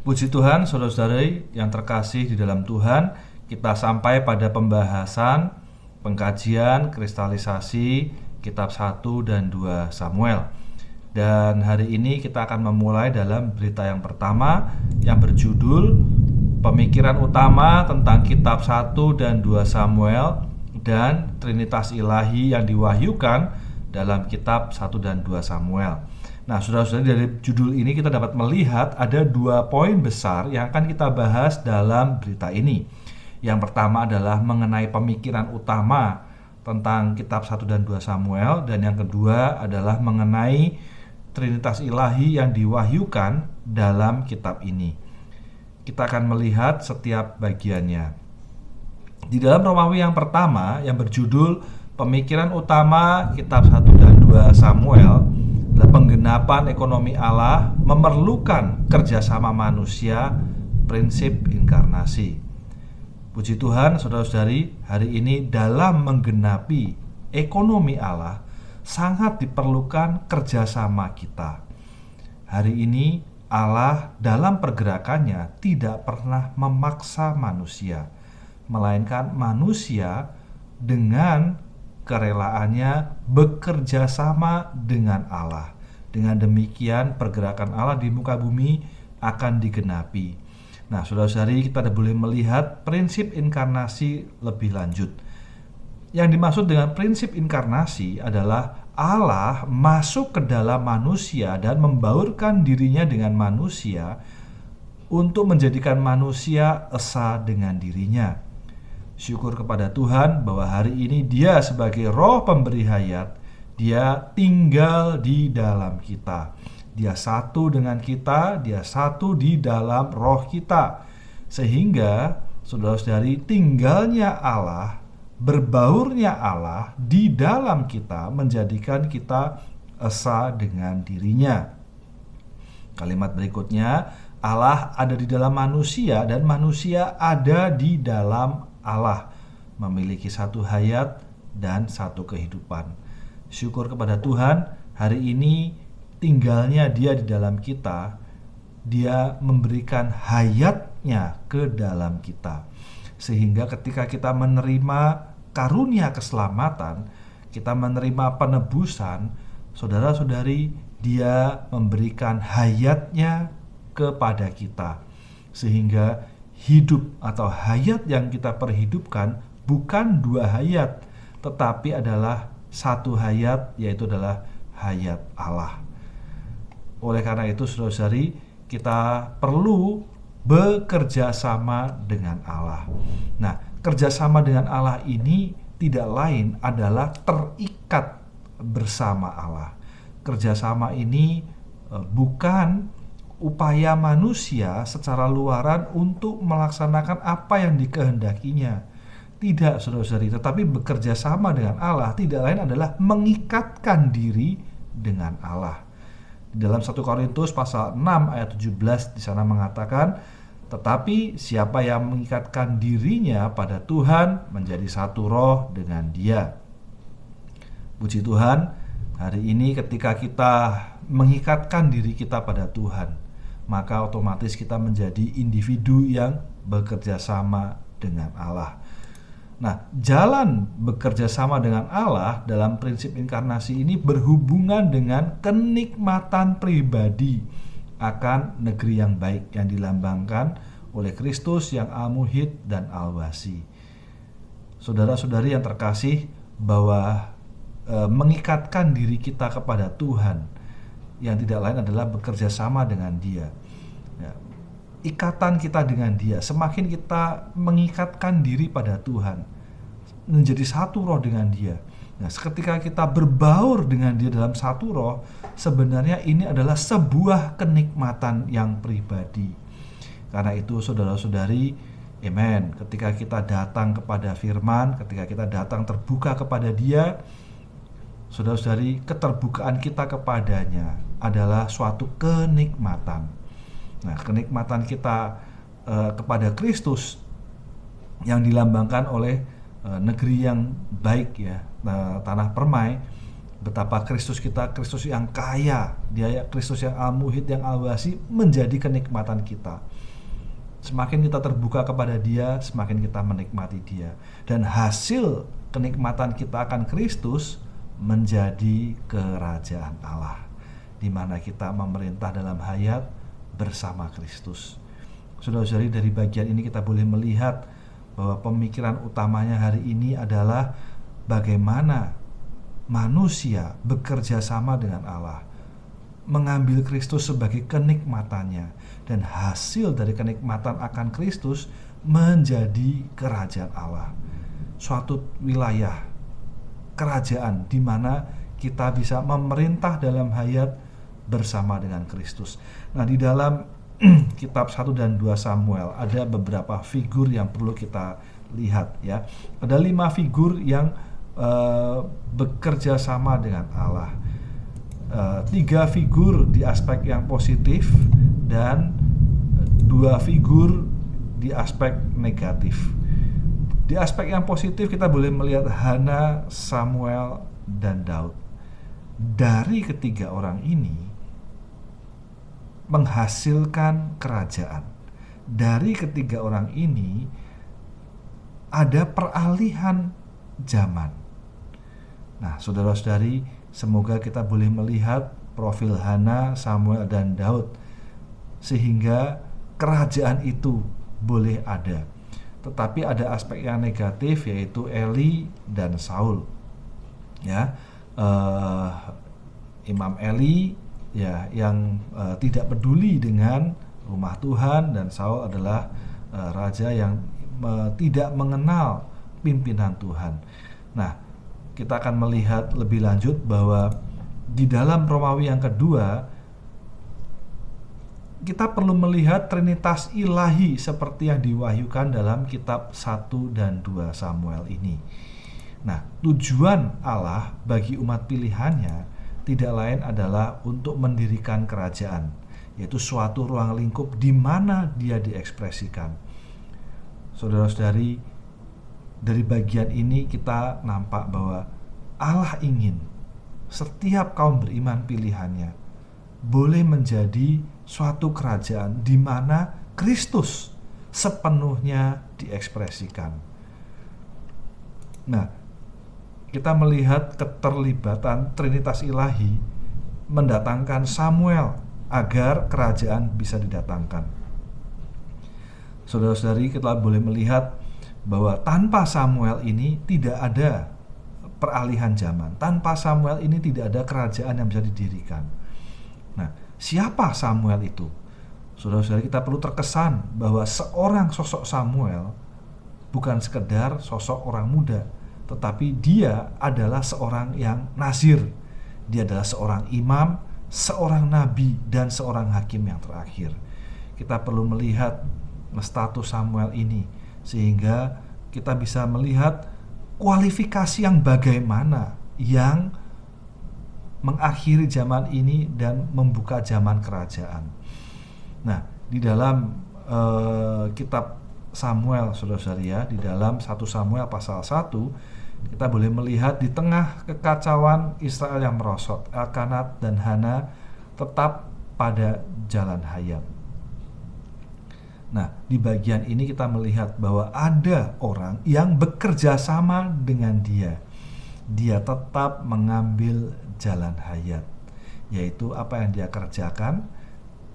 Puji Tuhan, saudara-saudari yang terkasih di dalam Tuhan, kita sampai pada pembahasan pengkajian kristalisasi kitab 1 dan 2 Samuel. Dan hari ini kita akan memulai dalam berita yang pertama yang berjudul pemikiran utama tentang kitab 1 dan 2 Samuel dan Trinitas Ilahi yang diwahyukan dalam kitab 1 dan 2 Samuel. Nah, saudara-saudari, dari judul ini kita dapat melihat ada 2 poin besar yang akan kita bahas dalam berita ini. Yang pertama adalah mengenai pemikiran utama tentang kitab 1 dan 2 Samuel, dan yang kedua adalah mengenai Trinitas Ilahi yang diwahyukan dalam kitab ini. Kita akan melihat setiap bagiannya. Di dalam Romawi yang pertama yang berjudul pemikiran utama kitab 1 dan 2 Samuel, penggenapan ekonomi Allah memerlukan kerjasama manusia, prinsip inkarnasi. Puji Tuhan, saudara-saudari, hari ini dalam menggenapi ekonomi Allah sangat diperlukan kerjasama kita. Hari ini Allah dalam pergerakannya tidak pernah memaksa manusia, melainkan manusia dengan kerelaannya bekerja sama dengan Allah. Dengan demikian pergerakan Allah di muka bumi akan digenapi. Nah, saudara-saudari, kita boleh melihat prinsip inkarnasi lebih lanjut. Yang dimaksud dengan prinsip inkarnasi adalah Allah masuk ke dalam manusia dan membaurkan dirinya dengan manusia untuk menjadikan manusia esa dengan dirinya. Syukur kepada Tuhan bahwa hari ini Dia sebagai Roh pemberi hayat, Dia tinggal di dalam kita. Dia satu dengan kita, Dia satu di dalam roh kita. Sehingga saudara-saudari, tinggalnya Allah, berbaurnya Allah di dalam kita menjadikan kita esa dengan dirinya. Kalimat berikutnya, Allah ada di dalam manusia dan manusia ada di dalam Allah, memiliki satu hayat dan satu kehidupan. Syukur kepada Tuhan, hari ini tinggalnya Dia di dalam kita. Dia memberikan hayatnya ke dalam kita, sehingga ketika kita menerima karunia keselamatan, kita menerima penebusan, saudara-saudari, Dia memberikan hayatnya kepada kita, sehingga hidup atau hayat yang kita perhidupkan bukan 2 hayat, tetapi adalah satu hayat, yaitu adalah hayat Allah. Oleh karena itu, saudara-saudari, kita perlu bekerja sama dengan Allah. Nah, kerjasama dengan Allah ini tidak lain adalah terikat bersama Allah. Kerjasama ini bukan upaya manusia secara luaran untuk melaksanakan apa yang dikehendakinya. Tidak, saudara-saudari, tetapi bekerja sama dengan Allah tidak lain adalah mengikatkan diri dengan Allah. Di dalam 1 Korintus pasal 6 ayat 17 di sana mengatakan, tetapi siapa yang mengikatkan dirinya pada Tuhan menjadi satu roh dengan Dia. Puji Tuhan, hari ini ketika kita mengikatkan diri kita pada Tuhan, maka otomatis kita menjadi individu yang bekerja sama dengan Allah. Nah, jalan bekerja sama dengan Allah dalam prinsip inkarnasi ini berhubungan dengan kenikmatan pribadi akan negeri yang baik yang dilambangkan oleh Kristus yang al-muhid dan al-wasi. Saudara-saudari yang terkasih, bahwa mengikatkan diri kita kepada Tuhan yang tidak lain adalah bekerja sama dengan Dia. Ya, ikatan kita dengan Dia, semakin kita mengikatkan diri pada Tuhan, menjadi satu roh dengan Dia. Nah, ketika kita berbaur dengan Dia dalam satu roh, sebenarnya ini adalah sebuah kenikmatan yang pribadi. Karena itu, saudara-saudari, amen, ketika kita datang kepada firman, ketika kita datang terbuka kepada Dia, saudara-saudari, keterbukaan kita kepadanya adalah suatu kenikmatan. Nah, kenikmatan kita kepada Kristus yang dilambangkan oleh negeri yang baik, ya, tanah permai, Betapa Kristus kita, Kristus yang kaya, Dia Kristus yang al-muhid, yang al-wasi, menjadi kenikmatan kita. Semakin kita terbuka kepada Dia, semakin kita menikmati Dia. Dan hasil kenikmatan kita akan Kristus menjadi kerajaan Allah, di mana kita memerintah dalam hayat bersama Kristus. Saudara-saudari, dari bagian ini kita boleh melihat bahwa pemikiran utamanya hari ini adalah bagaimana manusia bekerja sama dengan Allah, mengambil Kristus sebagai kenikmatannya, dan hasil dari kenikmatan akan Kristus menjadi kerajaan Allah. Suatu wilayah kerajaan di mana kita bisa memerintah dalam hayat bersama dengan Kristus. Nah, di dalam kitab 1 dan 2 Samuel ada beberapa figur yang perlu kita lihat ya. Ada 5 figur yang bekerja sama dengan Allah. 3 figur di aspek yang positif dan 2 figur di aspek negatif. Di aspek yang positif kita boleh melihat Hana, Samuel, dan Daud. Dari ketiga orang ini menghasilkan kerajaan. Dari ketiga orang ini ada peralihan zaman. Nah, saudara-saudari, semoga kita boleh melihat profil Hana, Samuel, dan Daud sehingga kerajaan itu boleh ada. Tetapi ada aspek yang negatif, yaitu Eli dan Saul. Ya, Imam Eli ya yang tidak peduli dengan rumah Tuhan, dan Saul adalah raja yang tidak mengenal pimpinan Tuhan. Nah, kita akan melihat lebih lanjut bahwa di dalam Romawi yang kedua kita perlu melihat Trinitas ilahi seperti yang diwahyukan dalam kitab 1 dan 2 Samuel ini. Nah, tujuan Allah bagi umat pilihannya tidak lain adalah untuk mendirikan kerajaan, yaitu suatu ruang lingkup di mana Dia diekspresikan. Saudara-saudari, dari bagian ini kita nampak bahwa Allah ingin setiap kaum beriman pilihannya boleh menjadi suatu kerajaan di mana Kristus sepenuhnya diekspresikan. Nah, kita melihat keterlibatan Trinitas ilahi mendatangkan Samuel agar kerajaan bisa didatangkan. Saudara-saudari, kita boleh melihat bahwa tanpa Samuel ini tidak ada peralihan zaman. Tanpa Samuel ini tidak ada kerajaan yang bisa didirikan. Nah, siapa Samuel itu? Saudara-saudari, kita perlu terkesan bahwa seorang sosok Samuel bukan sekedar sosok orang muda, tetapi dia adalah seorang yang nazir. Dia adalah seorang imam, seorang nabi, dan seorang hakim yang terakhir. Kita perlu melihat status Samuel ini sehingga kita bisa melihat kualifikasi yang bagaimana yang mengakhiri zaman ini dan membuka zaman kerajaan. Nah, di dalam kitab Samuel, saudara-saudari ya, di dalam 1 Samuel pasal 1 kita boleh melihat di tengah kekacauan Israel yang merosot, Elkanah dan Hana tetap pada jalan hayat. Nah, di bagian ini kita melihat bahwa ada orang yang bekerja sama dengan dia. Dia tetap mengambil jalan hayat, yaitu apa yang dia kerjakan.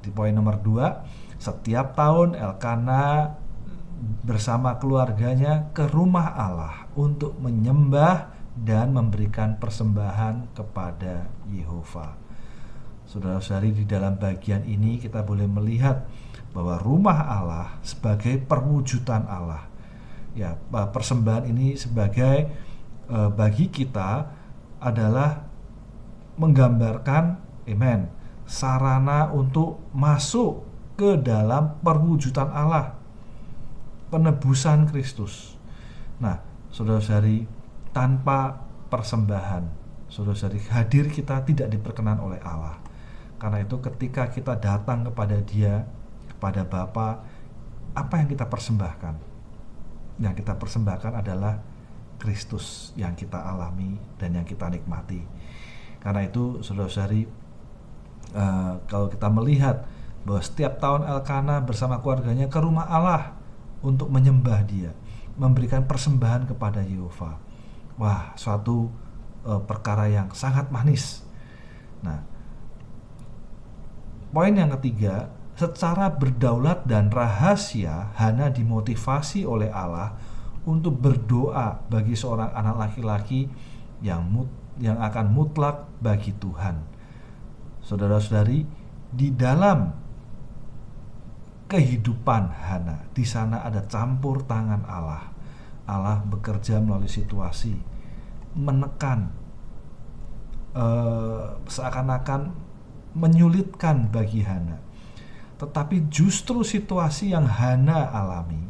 Di poin nomor 2, setiap tahun Elkanah bersama keluarganya ke rumah Allah untuk menyembah dan memberikan persembahan kepada Yehova. Saudara-saudari, di dalam bagian ini kita boleh melihat bahwa rumah Allah sebagai perwujudan Allah. Ya, persembahan ini sebagai bagi kita adalah menggambarkan, amen, sarana untuk masuk ke dalam perwujudan Allah, penebusan Kristus. Nah, saudara-saudari, tanpa persembahan, saudara-saudari, hadir kita tidak diperkenan oleh Allah. Karena itu ketika kita datang kepada Dia, kepada Bapa, apa yang kita persembahkan? Yang kita persembahkan adalah Kristus yang kita alami dan yang kita nikmati. Karena itu saudara-saudari, kalau kita melihat bahwa setiap tahun Elkanah bersama keluarganya ke rumah Allah untuk menyembah Dia, memberikan persembahan kepada Yehova. Wah, suatu perkara yang sangat manis. Nah, poin yang ketiga, secara berdaulat dan rahasia Hana dimotivasi oleh Allah untuk berdoa bagi seorang anak laki-laki yang akan mutlak bagi Tuhan. Saudara-saudari, di dalam kehidupan Hana, di sana ada campur tangan Allah. Allah bekerja melalui situasi, menekan, seakan-akan menyulitkan bagi Hana. Tetapi justru situasi yang Hana alami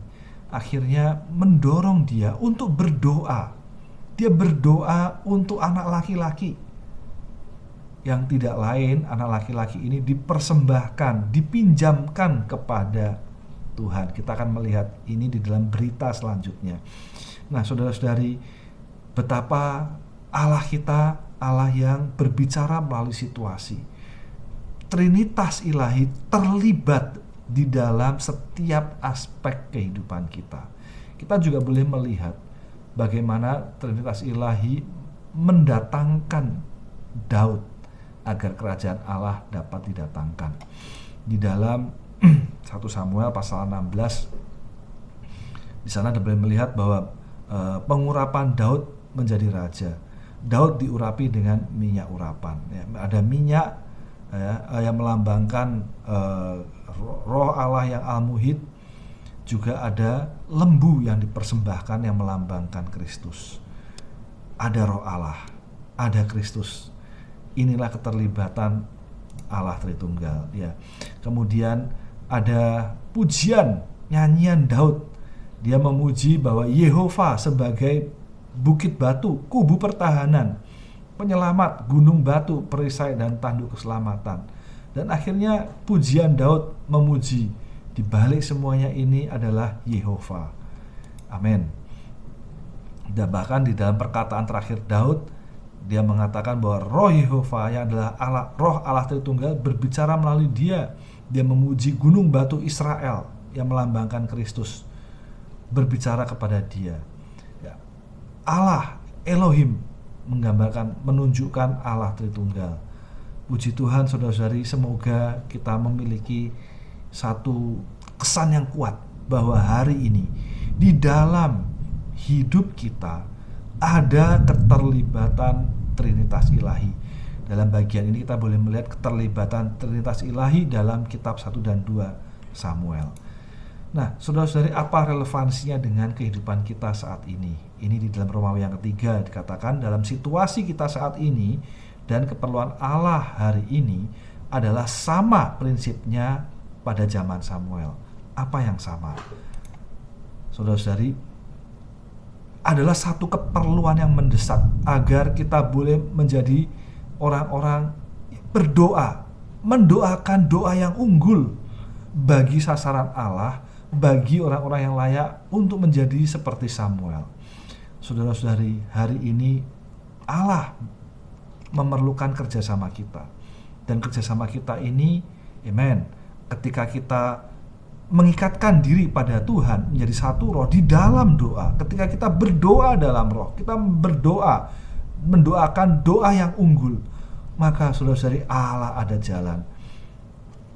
akhirnya mendorong dia untuk berdoa. Dia berdoa untuk anak laki-laki yang tidak lain, anak laki-laki ini dipersembahkan, dipinjamkan kepada Tuhan. Kita akan melihat ini di dalam berita selanjutnya. Nah, saudara-saudari, betapa Allah kita, Allah yang berbicara melalui situasi. Trinitas ilahi terlibat di dalam setiap aspek kehidupan kita. Kita juga boleh melihat bagaimana Trinitas ilahi mendatangkan Daud agar kerajaan Allah dapat didatangkan. Di dalam 1 Samuel pasal 16, di sana kita boleh melihat bahwa pengurapan Daud menjadi raja. Daud diurapi dengan minyak urapan. Ya, ada minyak yang melambangkan roh Allah yang al-muhid, juga ada lembu yang dipersembahkan yang melambangkan Kristus. Ada roh Allah, ada Kristus. Inilah keterlibatan Allah Tritunggal, ya. Kemudian ada pujian, nyanyian Daud. Dia memuji bahwa Yehova sebagai bukit batu, kubu pertahanan, penyelamat, gunung batu, perisai dan tanduk keselamatan. Dan akhirnya pujian Daud memuji, di balik semuanya ini adalah Yehova. Amin. Dan bahkan di dalam perkataan terakhir Daud, dia mengatakan bahwa roh Yehova yang adalah Allah, roh Allah Tritunggal berbicara melalui dia. Dia memuji gunung batu Israel yang melambangkan Kristus, berbicara kepada dia. Ya. Allah Elohim menggambarkan, menunjukkan Allah Tritunggal. Puji Tuhan, saudara-saudari, semoga kita memiliki satu kesan yang kuat bahwa hari ini di dalam hidup kita ada keterlibatan Trinitas ilahi. Dalam bagian ini kita boleh melihat keterlibatan Trinitas ilahi dalam kitab 1 dan 2 Samuel. Nah, saudara-saudari, apa relevansinya dengan kehidupan kita saat ini? Ini di dalam Romawi yang ketiga dikatakan dalam situasi kita saat ini dan keperluan Allah hari ini adalah sama prinsipnya pada zaman Samuel. Apa yang sama? Saudara-saudari, adalah satu keperluan yang mendesak agar kita boleh menjadi orang-orang berdoa, mendoakan doa yang unggul bagi sasaran Allah, bagi orang-orang yang layak untuk menjadi seperti Samuel. Saudara-saudari, hari ini Allah memerlukan kerjasama kita, dan kerjasama kita ini, amen, ketika kita mengikatkan diri pada Tuhan menjadi satu roh di dalam doa. Ketika kita berdoa dalam roh, kita berdoa, mendoakan doa yang unggul, maka saudara-saudari, Allah ada jalan.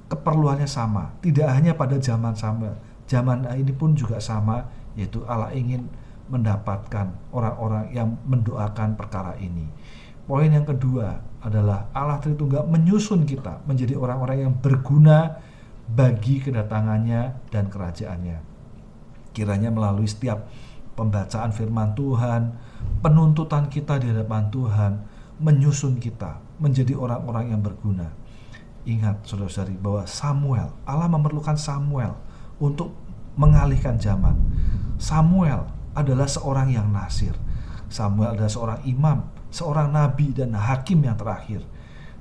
Keperluannya sama, tidak hanya pada zaman Samuel, zaman ini pun juga sama, yaitu Allah ingin mendapatkan orang-orang yang mendoakan perkara ini. Poin yang kedua adalah Allah Tritunggal menyusun kita menjadi orang-orang yang berguna bagi kedatangannya dan kerajaannya. Kiranya melalui setiap pembacaan firman Tuhan, penuntutan kita di hadapan Tuhan, menyusun kita menjadi orang-orang yang berguna. Ingat, saudara-saudari, bahwa Samuel, Allah memerlukan Samuel untuk mengalihkan zaman. Samuel adalah seorang yang nasir. Samuel adalah seorang imam, seorang nabi dan hakim yang terakhir.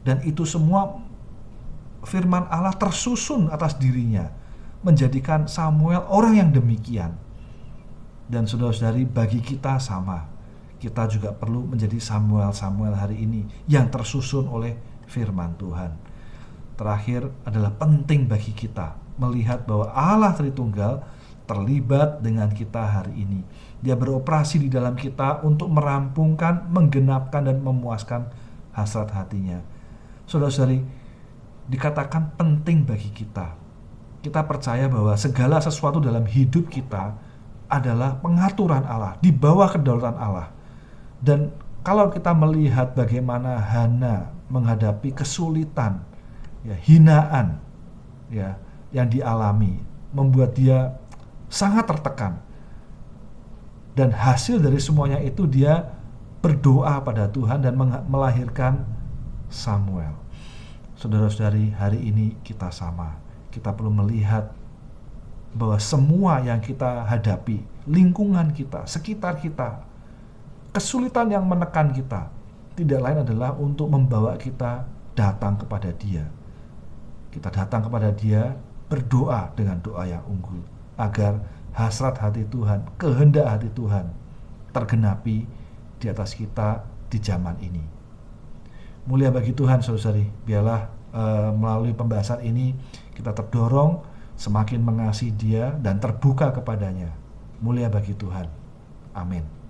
Dan itu semua firman Allah tersusun atas dirinya, menjadikan Samuel orang yang demikian. Dan saudara-saudari, bagi kita sama. kita juga perlu menjadi Samuel-Samuel hari ini yang tersusun oleh firman Tuhan. Terakhir adalah penting bagi kita melihat bahwa Allah Tritunggal terlibat dengan kita hari ini. Dia beroperasi di dalam kita untuk merampungkan, menggenapkan, dan memuaskan hasrat hatinya. Saudara-saudari, dikatakan penting bagi kita. Kita percaya bahwa segala sesuatu dalam hidup kita adalah pengaturan Allah, di bawah kedaulatan Allah. Dan kalau kita melihat bagaimana Hana menghadapi kesulitan, hinaan, yang dialami, membuat dia sangat tertekan. Dan hasil dari semuanya itu dia berdoa pada Tuhan dan melahirkan Samuel. Saudara-saudari, hari ini kita sama. Kita perlu melihat bahwa semua yang kita hadapi, lingkungan kita, sekitar kita, kesulitan yang menekan kita, tidak lain adalah untuk membawa kita datang kepada Dia. Kita datang kepada Dia, berdoa dengan doa yang unggul, agar hasrat hati Tuhan, kehendak hati Tuhan tergenapi di atas kita di zaman ini. Mulia bagi Tuhan, saudari. Biarlah melalui pembahasan ini kita terdorong semakin mengasihi Dia dan terbuka kepadanya. Mulia bagi Tuhan. Amin.